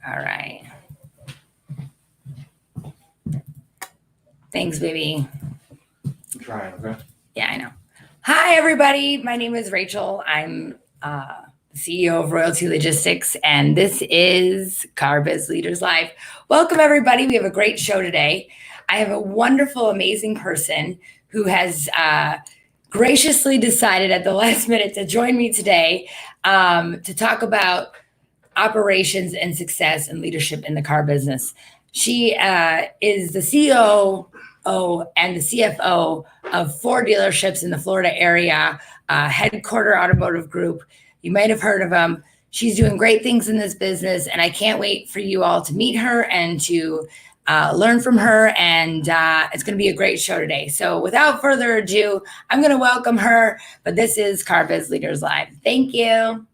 All right. Thanks, baby. I'm trying, okay? Yeah, I know. Hi, everybody. My name is Rachel. I'm the CEO of Royalty Logistics, and this is Car Biz Leaders Live. Welcome, everybody. We have a great show today. I have a wonderful, amazing person who has graciously decided at the last minute to join me today to talk about operations and success and leadership in the car business. She is the CEO and the CFO of 4 dealerships in the Florida area, Headquarter Automotive Group. You might have heard of them. She's doing great things in this business, and I can't wait for you all to meet her and to learn from her. And it's going to be a great show today. So without further ado, I'm going to welcome her. But this is Car Biz Leaders Live. Thank you.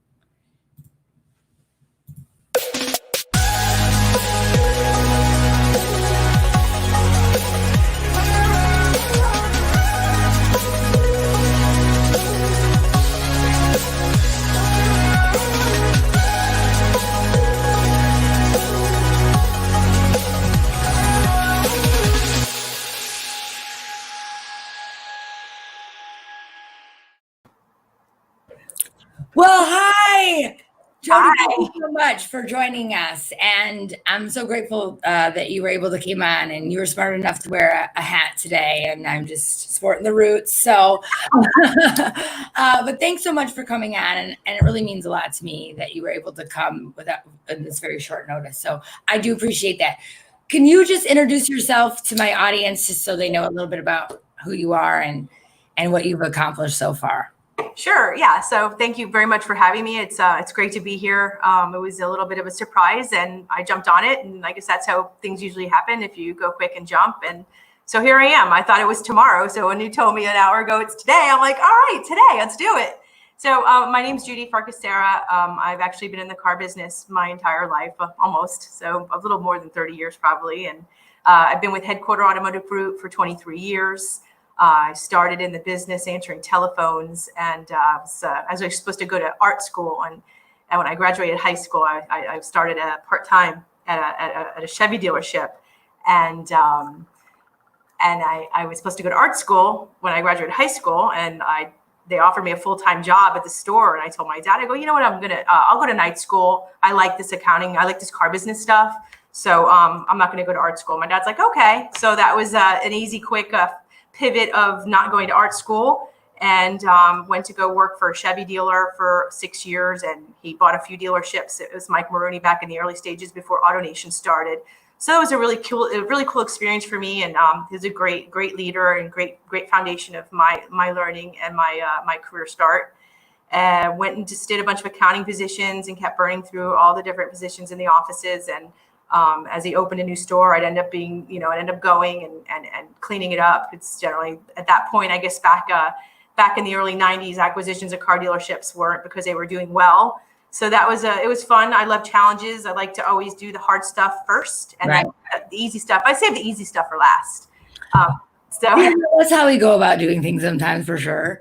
Well, hi, Jody. Thank you so much for joining us, and I'm so grateful that you were able to come on, and you were smart enough to wear a hat today, and I'm just sporting the roots. So, but thanks so much for coming on, and it really means a lot to me that you were able to come in this very short notice. So I do appreciate that. Can you just introduce yourself to my audience, just so they know a little bit about who you are and what you've accomplished so far? Sure. Yeah. So thank you very much for having me. It's great to be here. It was a little bit of a surprise and I jumped on it. And I guess that's how things usually happen if you go quick and jump. And so here I am. I thought it was tomorrow. So when you told me an hour ago, it's today, I'm like, all right, today, let's do it. So my name's Judy Farcus. I've actually been in the car business my entire life, almost. So a little more than 30 years probably. And I've been with Headquarter Automotive Group for 23 years. I started in the business answering telephones, and I was supposed to go to art school. And when I graduated high school, I started part-time at a Chevy dealership. And I was supposed to go to art school when I graduated high school, and they offered me a full-time job at the store. And I told my dad, I go, you know what, I'll go to night school. I like this accounting. I like this car business stuff. So I'm not going to go to art school. My dad's like, okay. So that was an easy, quick pivot of not going to art school, and went to go work for a Chevy dealer for 6 years. And he bought a few dealerships. It was Mike Maroney back in the early stages before AutoNation started. So it was a really cool experience for me. And he's a great leader and great foundation of my learning and my career start. Went and just did a bunch of accounting positions and kept burning through all the different positions in the offices. And as he opened a new store, I'd end up going and cleaning it up. It's generally at that point, I guess back in the early 90s, acquisitions of car dealerships weren't because they were doing well. So that was it was fun. I love challenges. I like to always do the hard stuff first, and then the easy stuff. I save the easy stuff for last. That's how we go about doing things sometimes, for sure.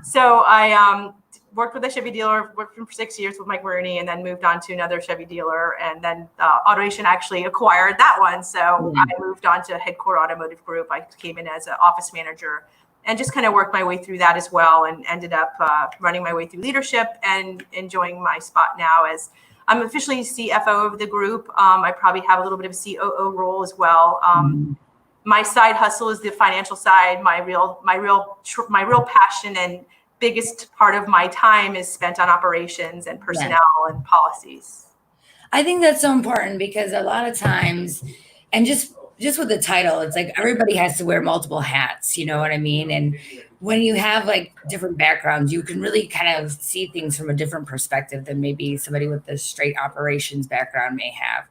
So I worked with a Chevy dealer, worked for 6 years with Mike Maroney, and then moved on to another Chevy dealer. And then AutoNation actually acquired that one. So I moved on to Headquarter Automotive Group. I came in as an office manager and just kind of worked my way through that as well, and ended up running my way through leadership and enjoying my spot now as I'm officially CFO of the group. I probably have a little bit of a COO role as well. My side hustle is the financial side. My real passion and biggest part of my time is spent on operations and personnel and policies. I think that's so important because a lot of times, and just with the title, it's like everybody has to wear multiple hats, you know what I mean? And when you have like different backgrounds, you can really kind of see things from a different perspective than maybe somebody with a straight operations background may have.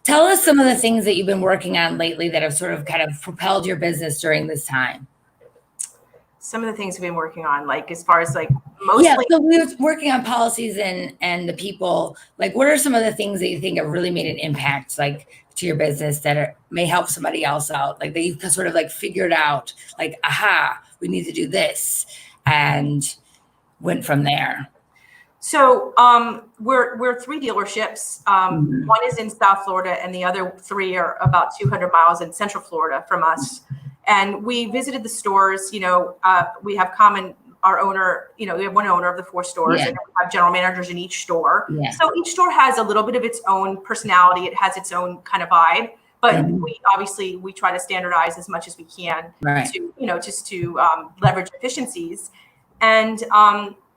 Tell us some of the things that you've been working on lately that have sort of kind of propelled your business during this time. Some of the things we've been working on, like as far as like mostly. Yeah, so we were working on policies and the people. Like, what are some of the things that you think have really made an impact, like to your business that may help somebody else out? Like that you've sort of like figured out, like, aha, we need to do this, and went from there. So we're three dealerships. One is in South Florida, and the other three are about 200 miles in Central Florida from us. And we visited the stores. We have our owner. We have one owner of the four stores, and we have general managers in each store. Yeah. So each store has a little bit of its own personality. It has its own kind of vibe. But we try to standardize as much as we can to just to leverage efficiencies. And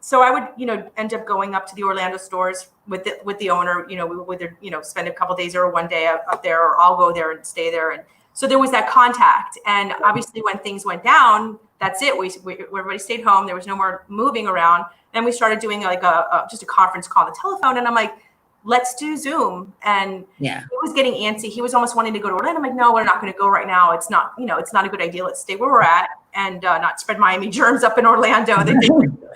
so I would, end up going up to the Orlando stores with the owner. We would either, spend a couple days or one day up there, or I'll go there and stay there. And so there was that contact. And obviously, when things went down, that's it. Everybody stayed home. There was no more moving around. Then we started doing like just a conference call on the telephone. And I'm like, let's do Zoom. And he was getting antsy. He was almost wanting to go to Orlando. I'm like, no, we're not going to go right now. It's not, it's not a good idea. Let's stay where we're at and not spread Miami germs up in Orlando. They've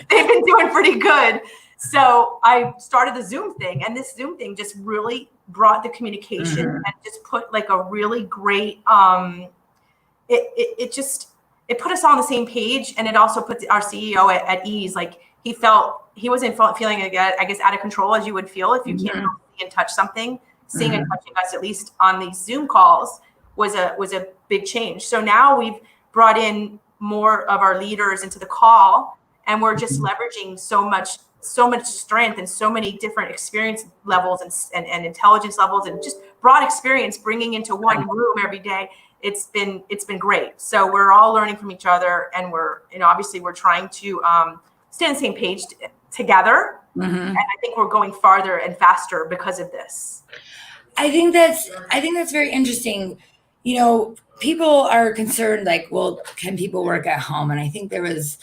been doing pretty good. So I started the Zoom thing, and this Zoom thing just really brought the communication and just put like a really great, it put us all on the same page. And it also put our CEO at ease. Like he wasn't feeling, I guess, out of control, as you would feel if you can't really see and touch something. Seeing and touching us, at least on these Zoom calls, was a big change. So now we've brought in more of our leaders into the call, and we're just leveraging so much strength and so many different experience levels and intelligence levels and just broad experience bringing into one room every day. It's been great. So we're all learning from each other, and we're obviously we're trying to stay on the same page together. And I think we're going farther and faster because of this. I think that's very interesting. People are concerned, like, well, can people work at home? And I think there was,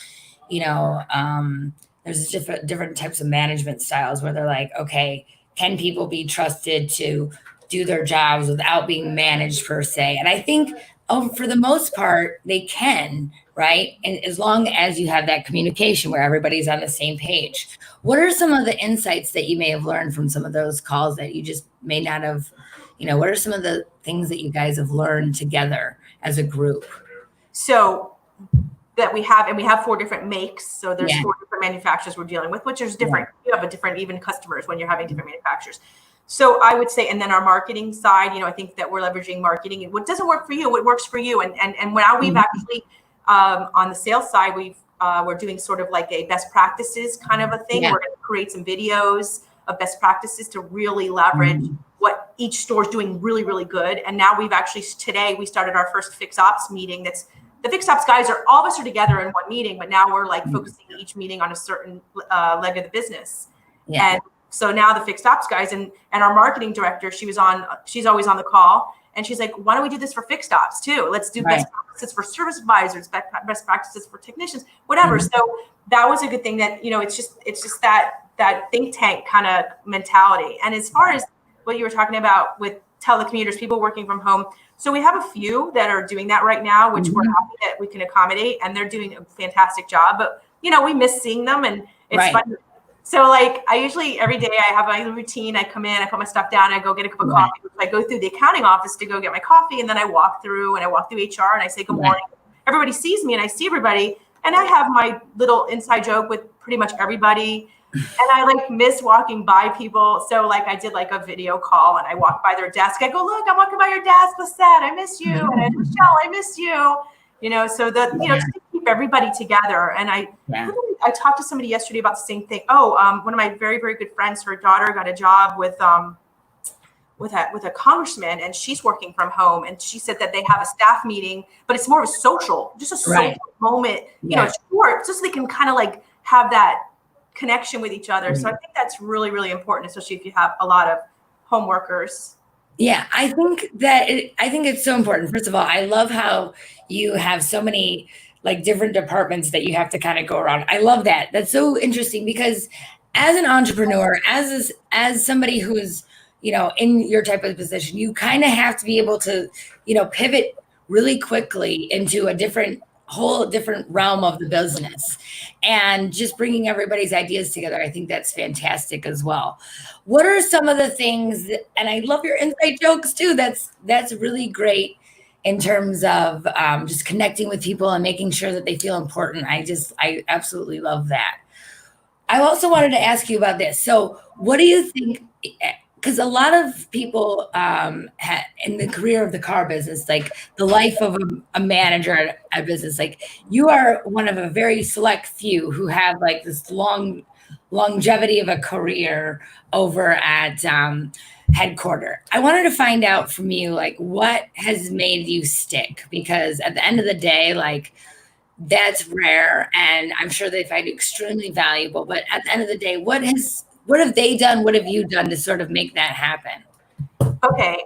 there's different types of management styles where they're like, okay, can people be trusted to do their jobs without being managed per se? And I think for the most part, they can, right? And as long as you have that communication where everybody's on the same page. What are some of the insights that you may have learned from some of those calls that you just may not have, what are some of the things that you guys have learned together as a group? So that we have 4 different makes. So there's 4 different manufacturers we're dealing with, which is different. You have a different even customers when you're having different manufacturers. So I would say, and then our marketing side, I think that we're leveraging marketing, and what doesn't work for you, what works for you. And now we've actually, on the sales side, we're doing sort of like a best practices kind of a thing. We're going to create some videos of best practices to really leverage what each store is doing really, really good. And now today we started our first fix ops meeting. The fix ops guys all of us are together in one meeting, but now we're like focusing each meeting on a certain leg of the business. And so now the fixed ops guys and our marketing director, she's always on the call, and she's like, why don't we do this for fixed ops too? Let's do best practices for service advisors, best practices for technicians, whatever. So that was a good thing that, it's just that think tank kind of mentality. And as far as what you were talking about with telecommuters, people working from home. So we have a few that are doing that right now, which we're happy that we can accommodate, and they're doing a fantastic job. But, we miss seeing them, and it's fun. So like I usually every day I have my routine. I come in, I put my stuff down, I go get a cup of coffee. I go through the accounting office to go get my coffee, and then I walk through HR and I say good morning. Everybody sees me and I see everybody, and I have my little inside joke with pretty much everybody. And I like miss walking by people. So like I did like a video call, and I walked by their desk. I go, look, I'm walking by your desk, Lisette, I miss you. And I Michelle, I miss you. So that, just to keep everybody together. And I talked to somebody yesterday about the same thing. One of my very, very good friends, her daughter got a job with a congressman, and she's working from home. And she said that they have a staff meeting, but it's more of a social moment, it's short, just so they can kind of like have that connection with each other. So I think that's really, really important, especially if you have a lot of home workers. Yeah, I think it's so important. First of all, I love how you have so many like different departments that you have to kind of go around. I love that. That's so interesting, because as an entrepreneur, as somebody who's, in your type of position, you kind of have to be able to, pivot really quickly into a whole different realm of the business, and just bringing everybody's ideas together. I think that's fantastic as well. What are some of the things and I love your inside jokes too. That's really great in terms of just connecting with people and making sure that they feel important. I absolutely love that. I also wanted to ask you about this. So, what do you think? Because a lot of people in the career of the car business, like the life of a manager at a business, like you are one of a very select few who have like this longevity of a career over at headquarter. I wanted to find out from you, like, what has made you stick? Because at the end of the day, like, that's rare, and I'm sure they find it extremely valuable. But at the end of the day, what have they done? What have you done to sort of make that happen? Okay.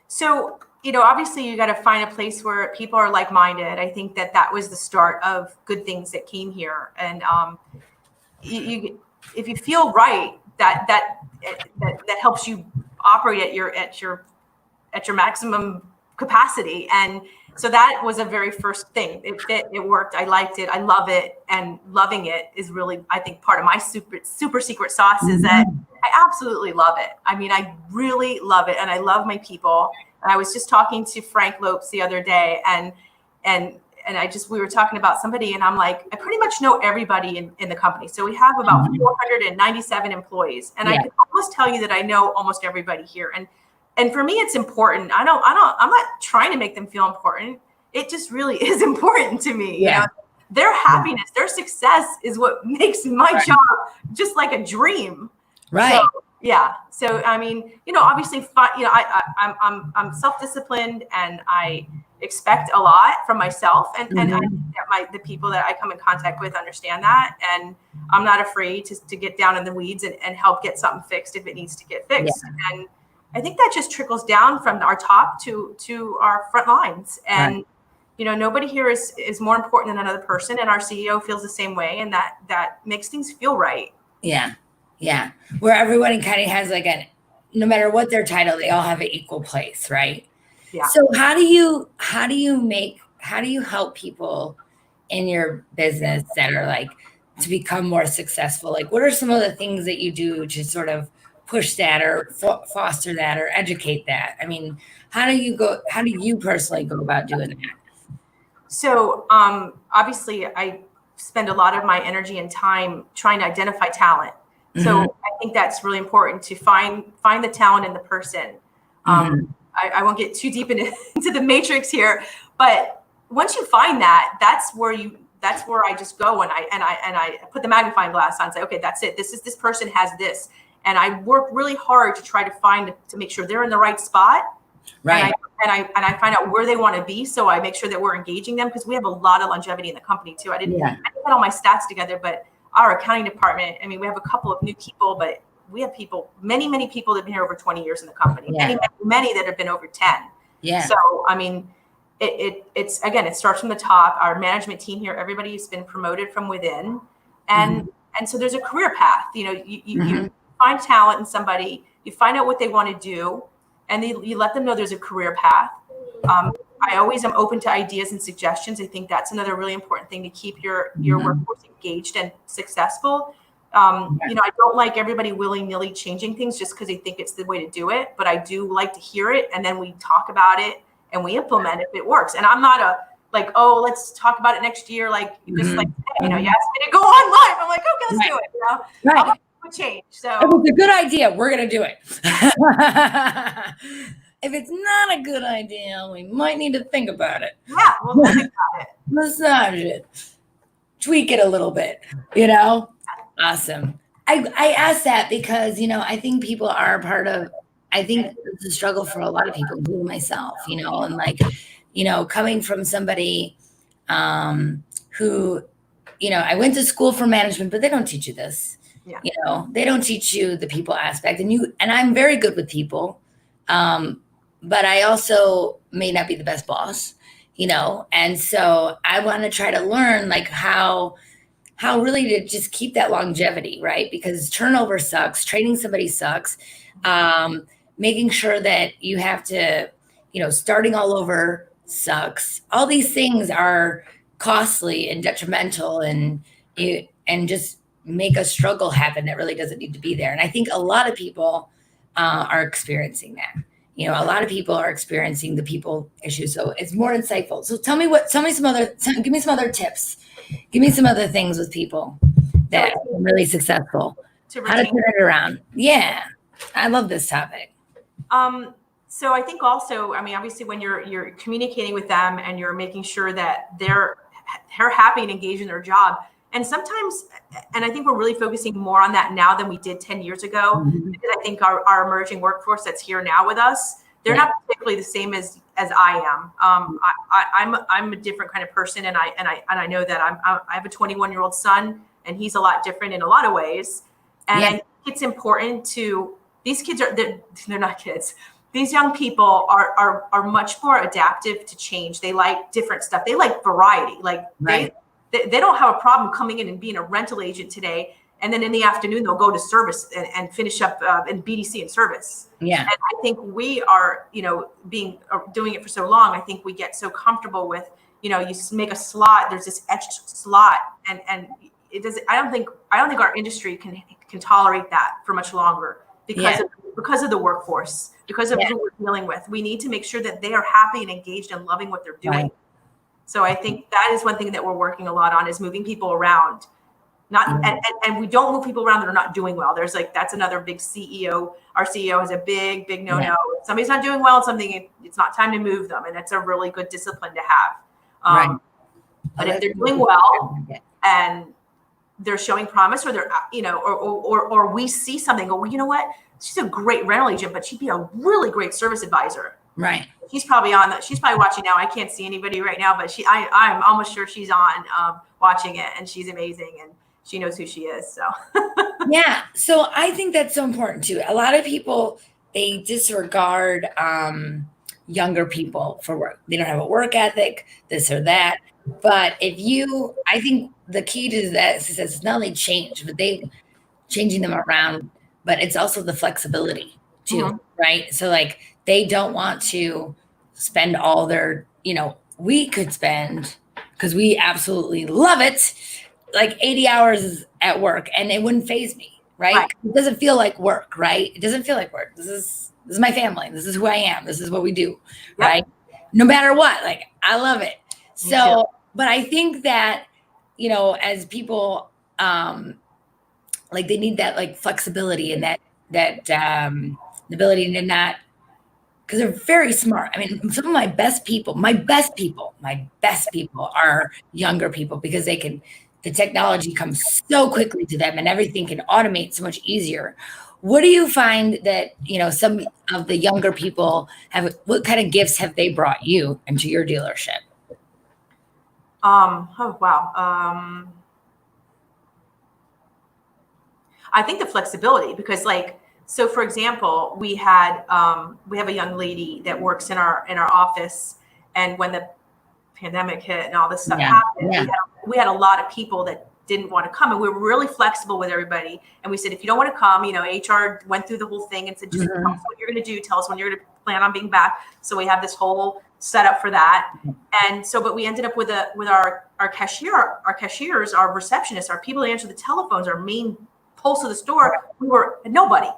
So, obviously you got to find a place where people are like-minded. I think that was the start of good things that came here. And if you feel right, that helps you operate at your maximum capacity. And so that was a very first thing. It fit, it worked. I liked it. I love it. And loving it is really, I think, part of my super secret sauce is that I absolutely love it. I mean, I really love it. And I love my people. And I was just talking to Frank Lopes the other day, and we were talking about somebody, and I'm like, I pretty much know everybody in the company. So we have about 497 employees. And I can almost tell you that I know almost everybody here. And for me, it's important. I'm not trying to make them feel important. It just really is important to me. Yeah. Their happiness, their success is what makes my job just like a dream. Right. So, yeah. So, I mean, obviously, I'm self-disciplined, and I expect a lot from myself, and I think that the people that I come in contact with understand that, and I'm not afraid to get down in the weeds and help get something fixed if it needs to get fixed. Yeah. And I think that just trickles down from our top to our front lines. And, nobody here is more important than another person. And our CEO feels the same way. And that makes things feel right. Yeah. Yeah. Where everybody kind of has like no matter what their title, they all have an equal place. Right. Yeah. So how do you help people in your business that are like to become more successful? Like, what are some of the things that you do to sort of push that or foster that or educate that? I mean, how do you personally go about doing that? So obviously I spend a lot of my energy and time trying to identify talent. So I think that's really important to find the talent in the person. I won't get too deep into the matrix here, but once you find that, that's where I just go and I put the magnifying glass on and say, okay, that's it. This person has this. And I work really hard to try to make sure they're in the right spot. Right. And I find out where they want to be. So I make sure that we're engaging them, because we have a lot of longevity in the company too. I didn't put all my stats together, but our accounting department, I mean, we have a couple of new people, but we have many people that have been here over 20 years in the company, many that have been over 10. Yeah. So, I mean, it's again, it starts from the top. Our management team here, everybody's been promoted from within. And so there's a career path. You find talent in somebody, you find out what they want to do, and you let them know there's a career path. I always am open to ideas and suggestions. I think that's another really important thing to keep your workforce engaged and successful. I don't like everybody willy-nilly changing things just because they think it's the way to do it, but I do like to hear it, and then we talk about it and we implement it if it works. And I'm not let's talk about it next year. Like, just like, you asked me to go on live. I'm like, okay, let's do it. Right. Change. So if it's a good idea, we're gonna do it. If it's not a good idea, we might need to think about it. Yeah, we'll think about it. Massage it, tweak it a little bit. Awesome. I asked that because I think people are part of. I think it's a struggle for a lot of people, including myself. And like, coming from somebody who, I went to school for management, but they don't teach you this. Yeah. They don't teach you the people aspect, and I'm very good with people. But I also may not be the best boss, and so I want to try to learn like how really to just keep that longevity, right? Because turnover sucks, training somebody sucks, making sure that you have to, starting all over sucks. All these things are costly and detrimental, and just make a struggle happen that really doesn't need to be there. And I think a lot of people are experiencing that. A lot of people are experiencing the people issue. So it's more insightful. So give me some other tips. Give me some other things with people that are really successful. To How to retain. turn it around. Yeah. I love this topic. So I think also, I mean, obviously when you're communicating with them and you're making sure that they're happy and engaged in their job. And sometimes, and I think we're really focusing more on that now than we did 10 years ago, because I think our emerging workforce that's here now with us, they're not particularly the same as I am. I'm a different kind of person, and I know that I have a 21-year-old son, and he's a lot different in a lot of ways. And I think it's important to, these kids they're not kids. These young people are much more adaptive to change. They like different stuff. They like variety. Like they don't have a problem coming in and being a rental agent today, and then in the afternoon they'll go to service and finish up in BDC and service. Yeah. And I think we are, doing it for so long. I think we get so comfortable with, you make a slot. There's this etched slot, and it does. I don't think our industry can tolerate that for much longer because of the workforce, because of who we're dealing with. We need to make sure that they are happy and engaged and loving what they're doing. Right. So I think that is one thing that we're working a lot on, is moving people around. And we don't move people around that are not doing well. There's that's another big CEO. Our CEO has a big no. If somebody's not doing well at something, it's not time to move them. And that's a really good discipline to have. But if they're doing well and they're showing promise, or they're, or we see something, go, well, you know what? She's a great rental agent, but she'd be a really great service advisor. Right. She's probably she's probably watching now. I can't see anybody right now, but I'm almost sure she's on watching it, and she's amazing, and she knows who she is. So yeah. So I think that's so important too. A lot of people, they disregard younger people for work. They don't have a work ethic, this or that. But I think the key to that is not only change, but changing them around, but it's also the flexibility too, right? So they don't want to spend all their, we could spend, because we absolutely love it, 80 hours at work, and it wouldn't faze me, right? It doesn't feel like work, right? It doesn't feel like work. This is my family. This is who I am. This is what we do, right? No matter what, I love it. So, but I think that, as people, they need that flexibility and that the ability to not, because they're very smart. I mean, some of my best people are younger people, because the technology comes so quickly to them, and everything can automate so much easier. What do you find that, some of the younger people what kind of gifts have they brought you into your dealership? Oh, wow. I think the flexibility, because so for example, we have a young lady that works in our office, and when the pandemic hit and all this stuff happened, we had a lot of people that didn't want to come, and we were really flexible with everybody. And we said, if you don't want to come, HR went through the whole thing and said, just tell us what you're going to do. Tell us when you're going to plan on being back. So we have this whole setup for that. And so, but we ended up with our cashier, our cashiers, our receptionists, our people that answer the telephones, our main pulse of the store. We were nobody.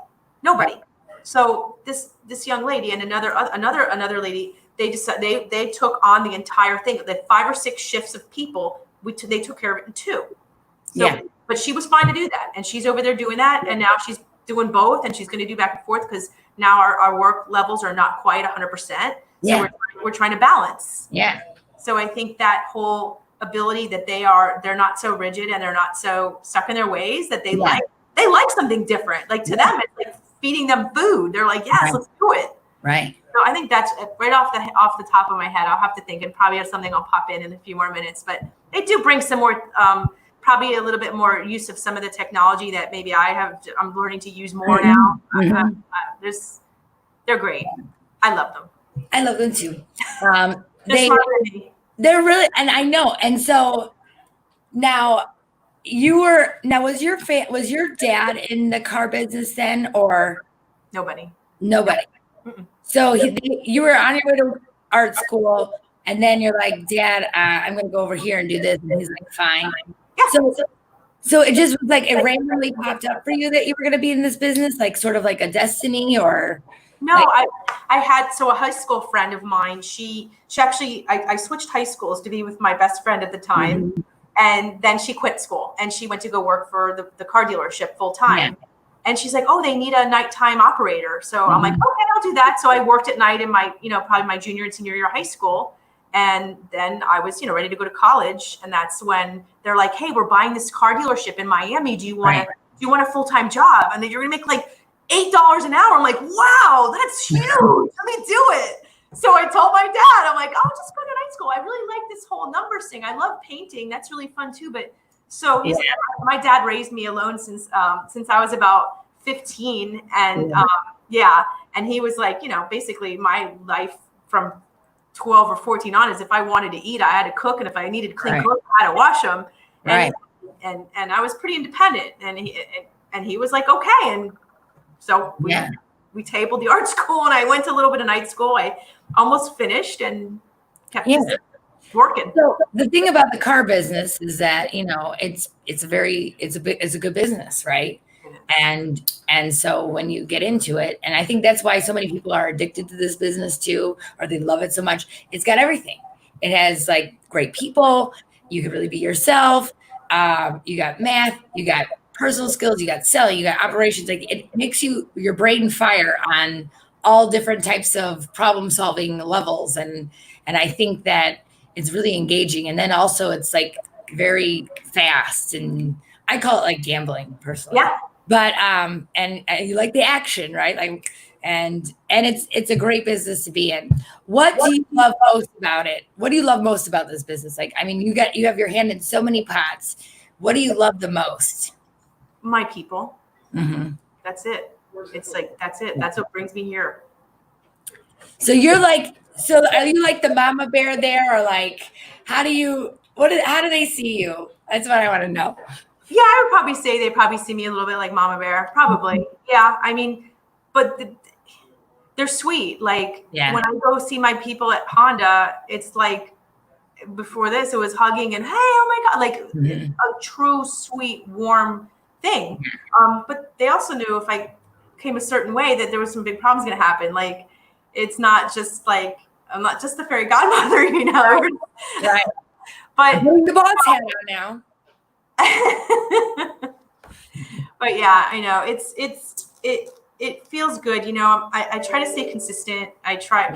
So this young lady and another lady, they took on the entire thing. The 5 or 6 shifts of people, they took care of it in 2. So, but she was fine to do that, and she's over there doing that, and now she's doing both, and she's going to do back and forth, because now our work levels are not quite 100%. So we're trying to balance. Yeah. So I think that whole ability that they're not so rigid, and they're not so stuck in their ways, that they like something different. To them, it's like feeding them food. They're like, yes, let's do it. Right. So I think that's right off the top of my head. I'll have to think, and probably have something I'll pop in a few more minutes. But they do bring some more, probably a little bit more use of some of the technology that maybe I'm learning to use more now. They're great. I love them. I love them too. They're really, and I know. And so now was your dad in the car business then, or nobody? Mm-mm. So you were on your way to art school, and then you're like, Dad, I'm going to go over here and do this. And he's like, fine. Yeah. So it just was it randomly popped up for you that you were going to be in this business, sort of like a destiny, or? No, I had, a high school friend of mine, she actually, I switched high schools to be with my best friend at the time. And then she quit school and she went to go work for the car dealership full time. Yeah. And she's like, oh, they need a nighttime operator. So I'm like, okay, I'll do that. So I worked at night in my, probably my junior and senior year of high school. And then I was, ready to go to college. And that's when they're like, hey, we're buying this car dealership in Miami. Do you want a full-time job? And then you're going to make like $8 an hour. I'm like, wow, that's huge. Let me do it. So I told my dad, I'm like, I'll just go to night school. I really like this whole numbers thing. I love painting. That's really fun too. But so my dad raised me alone since I was about 15. And and he was like, basically my life from 12 or 14 on is if I wanted to eat, I had to cook. And if I needed to clean clothes, I had to wash them. And I was pretty independent. And he was like, okay. And so we tabled the art school and I went to a little bit of night school. I almost finished and kept working. So the thing about the car business is that, it's a good business, right? And so when you get into it, and I think that's why so many people are addicted to this business too, or they love it so much. It's got everything. It has like great people. You can really be yourself. You got math, you got personal skills, you got selling, you got operations. Like it makes your brain fire on all different types of problem solving levels. And I think that it's really engaging. And then also it's like very fast, and I call it like gambling personally. Yeah. But and you like the action, right? Like and it's a great business to be in. What do you love most about it? What do you love most about this business? Like, I mean, you have your hand in so many pots. What do you love the most? My people. Mm-hmm. That's it. It's like, that's it. That's what brings me here. So are you like the mama bear there, or like, how do they see you? That's what I want to know. Yeah, I would probably say they probably see me a little bit like mama bear. Probably. Yeah. I mean, but they're sweet. Like when I go see my people at Honda, it's like before this, it was hugging and, hey, oh my God, like a true, sweet, warm thing. But they also knew if I came a certain way that there was some big problems going to happen. Like, it's not just like, I'm not just the fairy godmother, Right. But the boss hat on now. But yeah, I know it feels good. I try to stay consistent.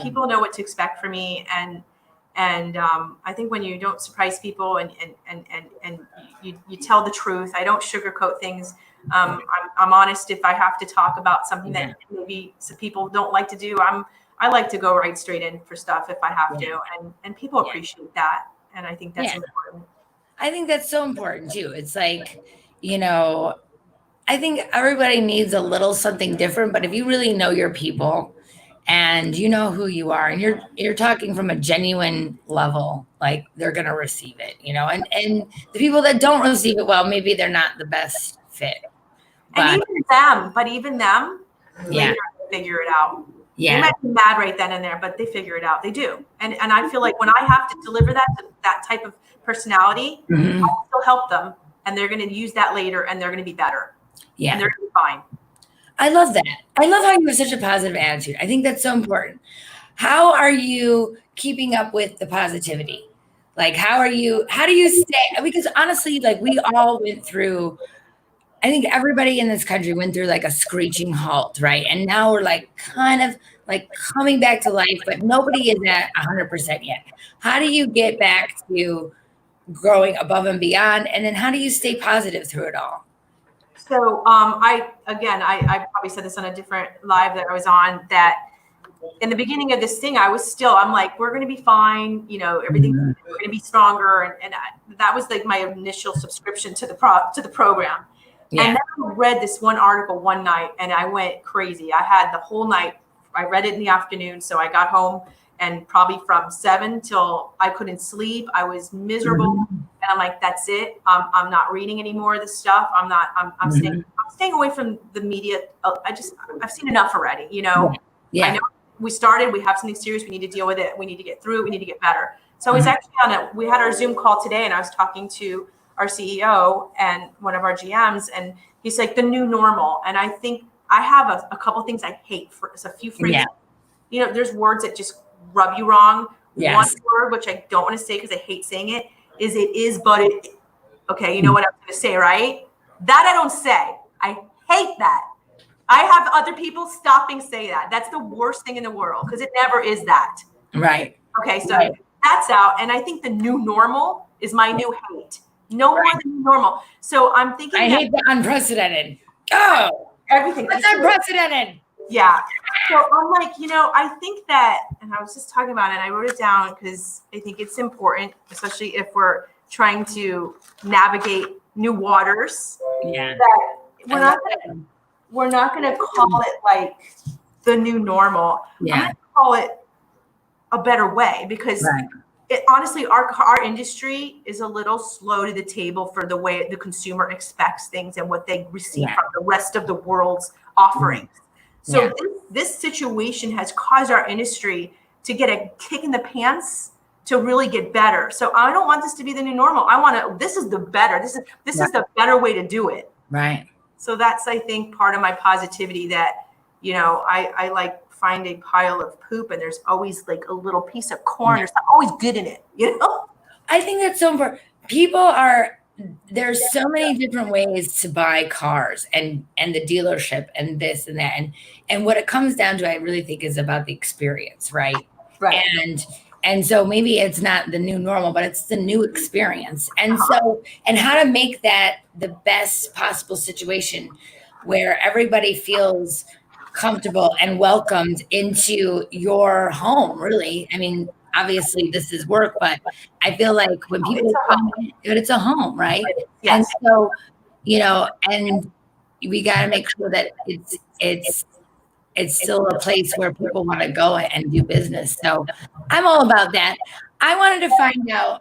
People know what to expect from me. And I think when you don't surprise people and you tell the truth, I don't sugarcoat things. I'm honest. If I have to talk about something that maybe some people don't like to do, I like to go right straight in for stuff if I have to, and people appreciate that. And I think that's important. I think that's so important too. It's like, I think everybody needs a little something different, but if you really know your people and you know who you are and you're talking from a genuine level, like they're going to receive it, and the people that don't receive it well, maybe they're not the best fit. And even them, later figure it out. Yeah. They might be mad right then and there, but they figure it out. They do. And I feel like when I have to deliver that type of personality, I still help them, and they're going to use that later, and they're going to be better. Yeah. And they're going to be fine. I love that. I love how you have such a positive attitude. I think that's so important. How are you keeping up with the positivity? Like, how do you stay? Because honestly, like we all went through, I think everybody in this country went through like a screeching halt, right? And now we're like kind of like coming back to life, but nobody is at 100% yet. How do you get back to growing above and beyond? And then how do you stay positive through it all? So I probably said this on a different live that I was on, that in the beginning of this thing, I'm like, we're going to be fine. Everything, we're going to be stronger. And that was like my initial subscription to the program. Yeah. And then I read this one article one night and I went crazy. I had the whole night. I read it in the afternoon. So I got home and probably from 7 till I couldn't sleep. I was miserable. And I'm like, that's it. I'm not reading any more of this stuff. I'm staying away from the media. I've seen enough already, Yeah. I know we have something serious. We need to deal with it. We need to get through it. We need to get better. So it's actually we had our Zoom call today and I was talking to our CEO and one of our GMs, and he's like, the new normal. And I think I have a couple things I hate for a few phrases. Yeah. There's words that just rub you wrong. Yes. One word, which I don't want to say because I hate saying it, is but it. Okay, you know what I'm going to say, right? That I don't say. I hate that. I have other people stopping say that. That's the worst thing in the world because it never is that. Right. Okay, so that's out. And I think the new normal is my new hate. No more than new normal. So I'm thinking I hate the unprecedented. Oh, everything. That's unprecedented. Yeah. So I'm like, I think that, and I was just talking about it, I wrote it down because I think it's important, especially if we're trying to navigate new waters. Yeah. That we're not gonna call it like the new normal. Yeah. I'm gonna call it a better way because honestly, our industry is a little slow to the table for the way the consumer expects things and what they receive from the rest of the world's offerings. So this situation has caused our industry to get a kick in the pants to really get better. So I don't want this to be the new normal. This is the better. This is the better way to do it. Right. So that's, I think, part of my positivity that, I like find a pile of poop and there's always like a little piece of corn or something always good in it, I think that's so important. There's so many different ways to buy cars and the dealership and this and that. And what it comes down to, I really think, is about the experience, right? Right. And so maybe it's not the new normal, but it's the new experience. And and how to make that the best possible situation where everybody feels comfortable and welcomed into your home, really. I mean, obviously this is work, but I feel like when people come, it's a home, right? Yes. And so, and we got to make sure that it's still a place where people want to go and do business. So I'm all about that. I wanted to find out,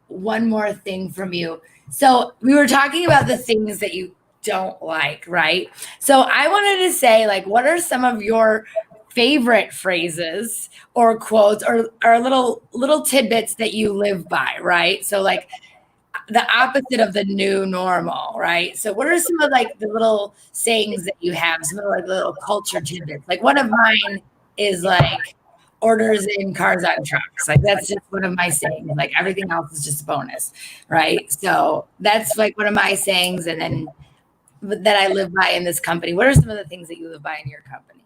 one more thing from you. So we were talking about the things that you don't like, right? So I wanted to say, like, what are some of your favorite phrases or quotes or little tidbits that you live by, right? So like the opposite of the new normal, right? So what are some of like the little sayings that you have, some of like little culture tidbits? Like one of mine is like orders in, cars on trucks. Like that's just one of my sayings. Like everything else is just a bonus, right? So that's like one of my sayings, and then that I live by in this company. What are some of the things that you live by in your company?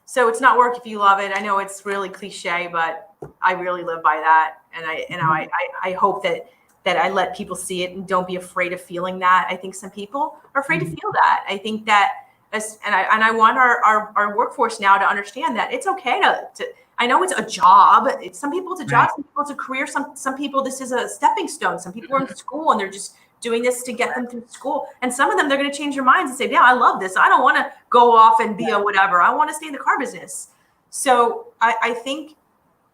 So it's not work if you love it. I know it's really cliche, but I really live by that. And I hope that I let people see it and don't be afraid of feeling that. I think some people are afraid to feel that. I think that, and I want our workforce now to understand that it's okay to I know it's a job. Some people it's a job, some people it's a career. Some people this is a stepping stone. Some people are in school and they're just doing this to get them through school. And some of them, they're going to change their minds and say, yeah, I love this. I don't want to go off and be a whatever. I want to stay in the car business. So I think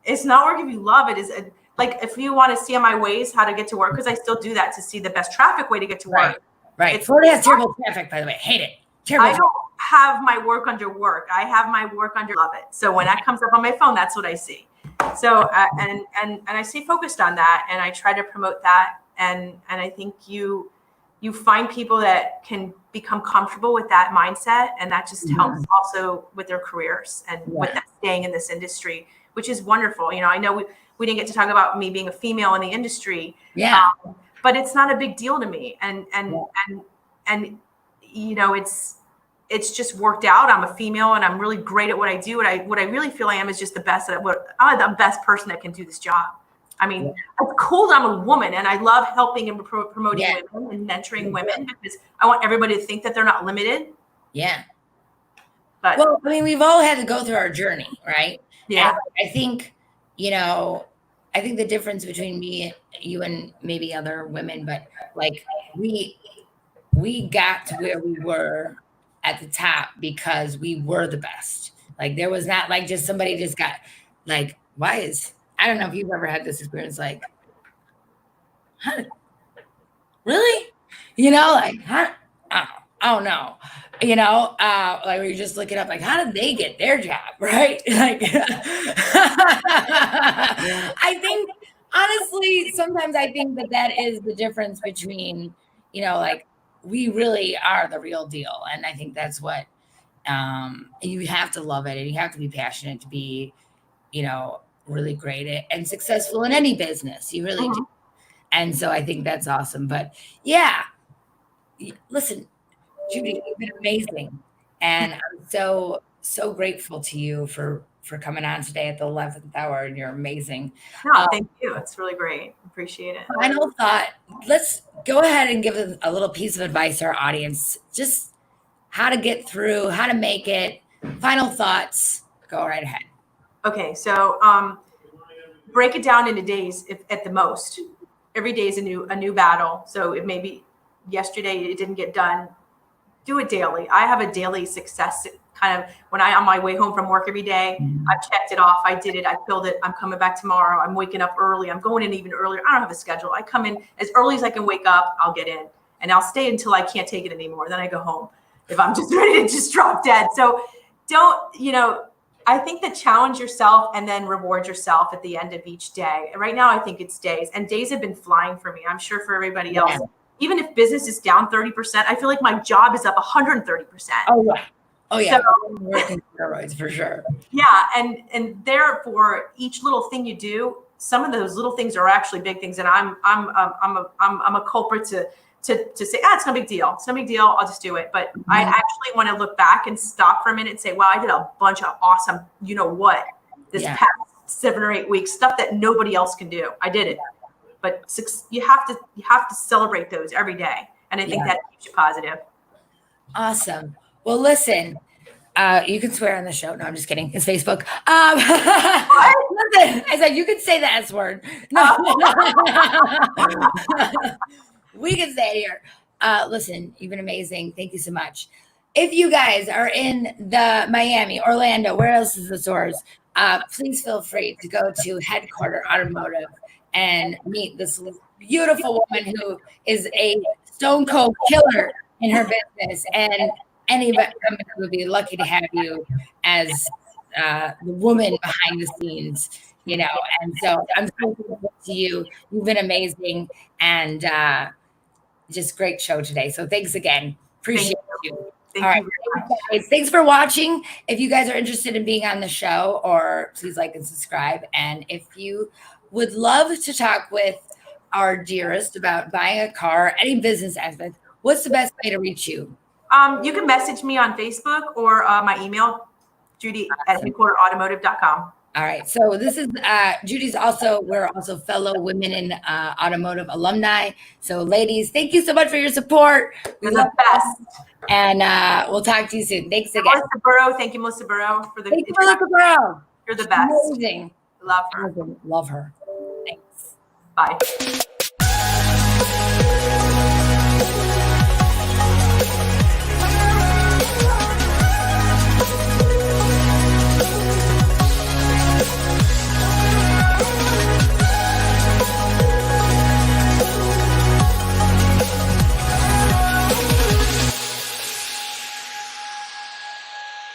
it's not work if you love it. Like if you want to see on my ways how to get to work, because I still do that to see the best traffic way to get to work. Right. Florida has terrible traffic, by the way. Hate it. Terrible. I don't have my work under work. I have my work under love it. So when that comes up on my phone, that's what I see. So and I stay focused on that, and I try to promote that. And I think you find people that can become comfortable with that mindset, and that just helps also with their careers and with them staying in this industry, which is wonderful. I know we didn't get to talk about me being a female in the industry, but it's not a big deal to me, and it's just worked out. I'm a female, and I'm really great at what I do. And what I really feel I am is just the best at I'm the best person that can do this job. I mean, it's cool that I'm a woman, and I love helping and promoting women and mentoring women, because I want everybody to think that they're not limited. Yeah. But well, I mean, we've all had to go through our journey, right? Yeah. And I think, I think the difference between me, you, and maybe other women, but like we got to where we were at the top because we were the best. Like there was not like just somebody just got like, I don't know if you've ever had this experience, like, really? Like, oh no. Like we just look it up, like, how did they get their job? Right. Like, I think, honestly, sometimes I think that is the difference between, like, we really are the real deal. And I think that's what, you have to love it, and you have to be passionate to be, really great and successful in any business. You really do. And so I think that's awesome. But yeah, listen, Judy, you've been amazing. And I'm so grateful to you for coming on today at the 11th hour. And you're amazing. No, thank you. It's really great. Appreciate it. Final thought. Let's go ahead and give a little piece of advice to our audience. Just how to get through, how to make it. Final thoughts. Go right ahead. Okay, so break it down into days if, at the most. Every day is a new battle. So it may be yesterday it didn't get done. Do it daily. I have a daily success kind of when I on my way home from work every day. I've checked it off. I did it. I filled it. I'm coming back tomorrow. I'm waking up early. I'm going in even earlier. I don't have a schedule. I come in as early as I can wake up. I'll get in and I'll stay until I can't take it anymore. Then I go home if I'm just ready to just drop dead. So don't, I think that challenge yourself and then reward yourself at the end of each day. And right now, I think it's days, and days have been flying for me. I'm sure for everybody else. Even if business is down 30%, I feel like my job is up 130%. Oh yeah. So, working steroids for sure. Yeah, and therefore, each little thing you do, some of those little things are actually big things, and I'm a culprit to say, it's no big deal. It's no big deal. I'll just do it. But I actually want to look back and stop for a minute and say, wow, I did a bunch of awesome, this past 7 or 8 weeks, stuff that nobody else can do. I did it. But you have to celebrate those every day. And I think that keeps you positive. Awesome. Well, listen, you can swear on the show. No, I'm just kidding. It's Facebook. Listen, I said you can say the S word. No. We can say it here. Listen, you've been amazing. Thank you so much. If you guys are in the Miami, Orlando, where else is the stores? Please feel free to go to Headquarter Automotive and meet this beautiful woman who is a stone cold killer in her business. And any of it would be lucky to have you as the woman behind the scenes, And so I'm so grateful to you. You've been amazing. And just great show today. So thanks again. Appreciate you. Thank you very much. Thanks for watching. If you guys are interested in being on the show, or please like and subscribe. And if you would love to talk with our dearest about buying a car, any business aspect, what's the best way to reach you? You can message me on Facebook or my email, Judy@headquarterautomotive.com. All right. So this is Judy's we're also fellow women in automotive alumni. So ladies, thank you so much for your support. You're the best. And we'll talk to you soon. Thanks again. Melissa Burrow. Thank you, Melissa Burrow, for the Thank you, Melissa Burrow. You're the best. Amazing. Love her. Love her. Thanks. Bye.